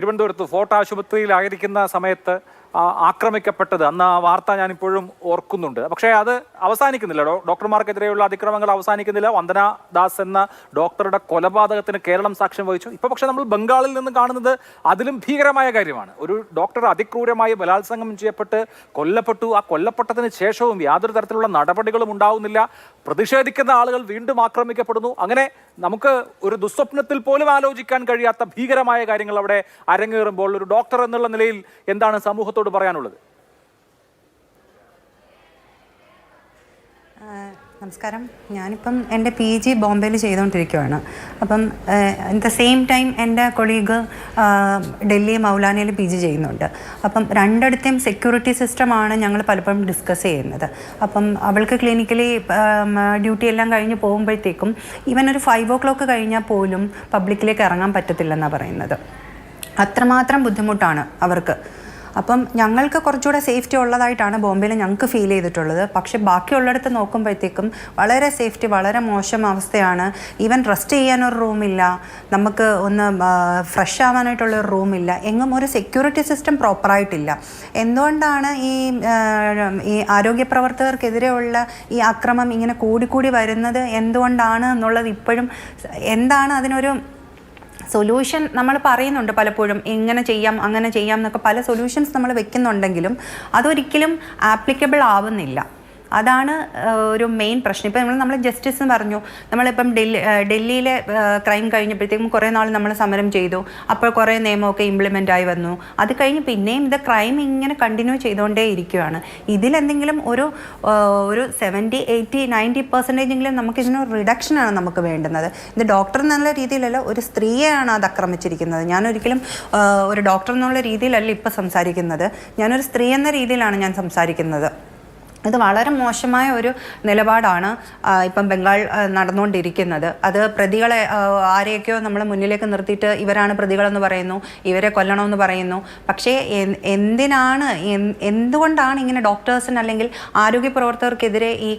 തിരുവനന്തപുരത്ത് ഫോർട്ട് ആശുപത്രിയിലായിരിക്കുന്ന സമയത്ത് ആക്രമിക്കപ്പെട്ടത് അന്ന് ആ വാർത്ത ഞാനിപ്പോഴും ഓർക്കുന്നുണ്ട്. പക്ഷേ അത് അവസാനിക്കുന്നില്ല. ഡോക്ടർമാർക്കെതിരെയുള്ള അതിക്രമങ്ങൾ അവസാനിക്കുന്നില്ല. വന്ദന ദാസ് എന്ന ഡോക്ടറുടെ കൊലപാതകത്തിന് കേരളം സാക്ഷ്യം വഹിച്ചു. ഇപ്പോൾ പക്ഷേ നമ്മൾ ബംഗാളിൽ നിന്ന് കാണുന്നത് അതിലും ഭീകരമായ കാര്യമാണ്. ഒരു ഡോക്ടർ അതിക്രൂരമായി ബലാത്സംഗം ചെയ്യപ്പെട്ട് കൊല്ലപ്പെട്ടു. ആ കൊല്ലപ്പെട്ടതിന് ശേഷവും യാതൊരു തരത്തിലുള്ള നടപടികളും ഉണ്ടാവുന്നില്ല. പ്രതിഷേധിക്കുന്ന ആളുകൾ വീണ്ടും ആക്രമിക്കപ്പെടുന്നു. അങ്ങനെ നമുക്ക് ഒരു ദുസ്വപ്നത്തിൽ പോലും ആലോചിക്കാൻ കഴിയാത്ത ഭീകരമായ കാര്യങ്ങൾ അവിടെ അരങ്ങേറുമ്പോൾ ഒരു ഡോക്ടർ എന്നുള്ള നിലയിൽ എന്താണ് സമൂഹത്തോട് പറയാനുള്ളത്? നമസ്കാരം. ഞാനിപ്പം എൻ്റെ PG ബോംബെയിൽ ചെയ്തുകൊണ്ടിരിക്കുകയാണ്. അപ്പം അറ്റ് ദ സെയിം ടൈം എൻ്റെ കൊളീഗ് ഡൽഹി മൗലാനയിൽ PG ചെയ്യുന്നുണ്ട്. അപ്പം രണ്ടിടത്തെയും സെക്യൂരിറ്റി സിസ്റ്റമാണ് ഞങ്ങൾ പലപ്പോഴും ഡിസ്കസ് ചെയ്യുന്നത്. അപ്പം അവൾക്ക് ക്ലിനിക്കലി ഡ്യൂട്ടി എല്ലാം കഴിഞ്ഞ് പോകുമ്പോഴത്തേക്കും ഈവൻ ഒരു 5 o'clock കഴിഞ്ഞാൽ പോലും പബ്ലിക്കിലേക്ക് ഇറങ്ങാൻ പറ്റത്തില്ലെന്നാണ് പറയുന്നത്. അത്രമാത്രം ബുദ്ധിമുട്ടാണ് അവർക്ക്. അപ്പം ഞങ്ങൾക്ക് കുറച്ചുകൂടെ സേഫ്റ്റി ഉള്ളതായിട്ടാണ് ബോംബെയിൽ ഞങ്ങൾക്ക് ഫീൽ ചെയ്തിട്ടുള്ളത്. പക്ഷേ ബാക്കിയുള്ളിടത്ത് നോക്കുമ്പോഴത്തേക്കും വളരെ സേഫ്റ്റി വളരെ മോശം അവസ്ഥയാണ്. ഈവൻ റെസ്റ്റ് ചെയ്യാനൊരു റൂമില്ല, നമുക്ക് ഒന്ന് ഫ്രഷ് ആവാനായിട്ടുള്ളൊരു റൂമില്ല, എങ്ങും ഒരു സെക്യൂരിറ്റി സിസ്റ്റം പ്രോപ്പറായിട്ടില്ല. എന്തുകൊണ്ടാണ് ഈ ആരോഗ്യ പ്രവർത്തകർക്കെതിരെയുള്ള ഈ അക്രമം ഇങ്ങനെ കൂടിക്കൂടി വരുന്നത് എന്തുകൊണ്ടാണ് എന്നുള്ളത് ഇപ്പോഴും എന്താണ് അതിനൊരു സൊല്യൂഷൻ നമ്മൾ പറയുന്നുണ്ട് പലപ്പോഴും. ഇങ്ങനെ ചെയ്യാം അങ്ങനെ ചെയ്യാം എന്നൊക്കെ പല സൊല്യൂഷൻസ് നമ്മൾ വെക്കുന്നുണ്ടെങ്കിലും അതൊരിക്കലും ആപ്ലിക്കബിൾ ആവുന്നില്ല. അതാണ് ഒരു മെയിൻ പ്രശ്നം. ഇപ്പം നമ്മൾ ജസ്റ്റിസ് എന്ന് പറഞ്ഞു, നമ്മളിപ്പം ഡൽഹിയിലെ ക്രൈം കഴിഞ്ഞപ്പോഴത്തേക്കും കുറേ നാൾ നമ്മൾ സമരം ചെയ്തു. അപ്പോൾ കുറേ നിയമമൊക്കെ ഇംപ്ലിമെൻ്റ് ആയി വന്നു. അത് കഴിഞ്ഞ് പിന്നെയും ഇത് ക്രൈം ഇങ്ങനെ കണ്ടിന്യൂ ചെയ്തുകൊണ്ടേ ഇരിക്കുകയാണ്. ഇതിലെന്തെങ്കിലും ഒരു 70, 80, 90% നമുക്ക് ഇതിനൊരു റിഡക്ഷനാണ് നമുക്ക് വേണ്ടുന്നത്. ഇത് ഡോക്ടർ എന്നുള്ള രീതിയിലല്ല, ഒരു സ്ത്രീയെയാണ് അത് ആക്രമിച്ചിരിക്കുന്നത്. ഞാനൊരിക്കലും ഒരു ഡോക്ടർ എന്നുള്ള രീതിയിലല്ല ഇപ്പം സംസാരിക്കുന്നത്. ഞാനൊരു സ്ത്രീ എന്ന രീതിയിലാണ് ഞാൻ സംസാരിക്കുന്നത്. ഇത് വളരെ മോശമായ ഒരു നിലപാടാണ് ഇപ്പം ബംഗാൾ നടന്നുകൊണ്ടിരിക്കുന്നത്. അത് പ്രതികളെ ആരെയൊക്കെയോ നമ്മൾ മുന്നിലേക്ക് നിർത്തിയിട്ട് ഇവരാണ് പ്രതികളെന്ന് പറയുന്നു, ഇവരെ കൊല്ലണമെന്ന് പറയുന്നു. പക്ഷേ എന്തുകൊണ്ടാണ് ഇങ്ങനെ ഡോക്ടേഴ്സിന് അല്ലെങ്കിൽ ആരോഗ്യ പ്രവർത്തകർക്കെതിരെ ഈ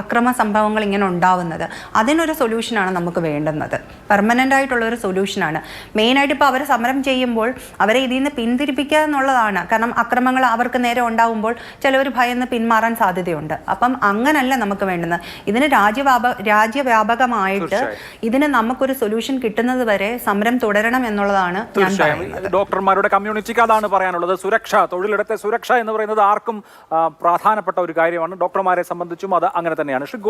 അക്രമ സംഭവങ്ങൾ ഇങ്ങനെ ഉണ്ടാവുന്നത്? അതിനൊരു സൊല്യൂഷനാണ് നമുക്ക് വേണ്ടുന്നത്. പെർമനൻ്റ് ആയിട്ടുള്ളൊരു സൊല്യൂഷനാണ്. മെയിനായിട്ട് ഇപ്പോൾ അവർ സമരം ചെയ്യുമ്പോൾ അവരെ ഇതിൽ നിന്ന് പിന്തിരിപ്പിക്കുക എന്നുള്ളതാണ്. കാരണം അക്രമങ്ങൾ അവർക്ക് നേരെ ഉണ്ടാവുമ്പോൾ ചിലവർ ഭയന്ന് പിന്മാറാൻ സാധ്യതയുണ്ട്. അപ്പം അങ്ങനല്ല നമുക്ക് വേണ്ടുന്നത്. ഇതിന് രാജ്യവ്യാപകമായിട്ട് ഇതിന് നമുക്കൊരു സൊല്യൂഷൻ കിട്ടുന്നത് വരെ സമരം തുടരണം എന്നുള്ളതാണ് ഞാൻ പറയുന്നത്. ഡോക്ടർമാരുടെ കമ്മ്യൂണിറ്റിക്ക് അതാണ് പറയാനുള്ളത്. സുരക്ഷ, തൊഴിലിടത്തെ സുരക്ഷ എന്ന് പറയുന്നത് ആർക്കും പ്രധാനപ്പെട്ട ഒരു കാര്യമാണ്. ഡോക്ടർമാരെ സംബന്ധിച്ചും അത് അങ്ങനെ തന്നെയാണ്.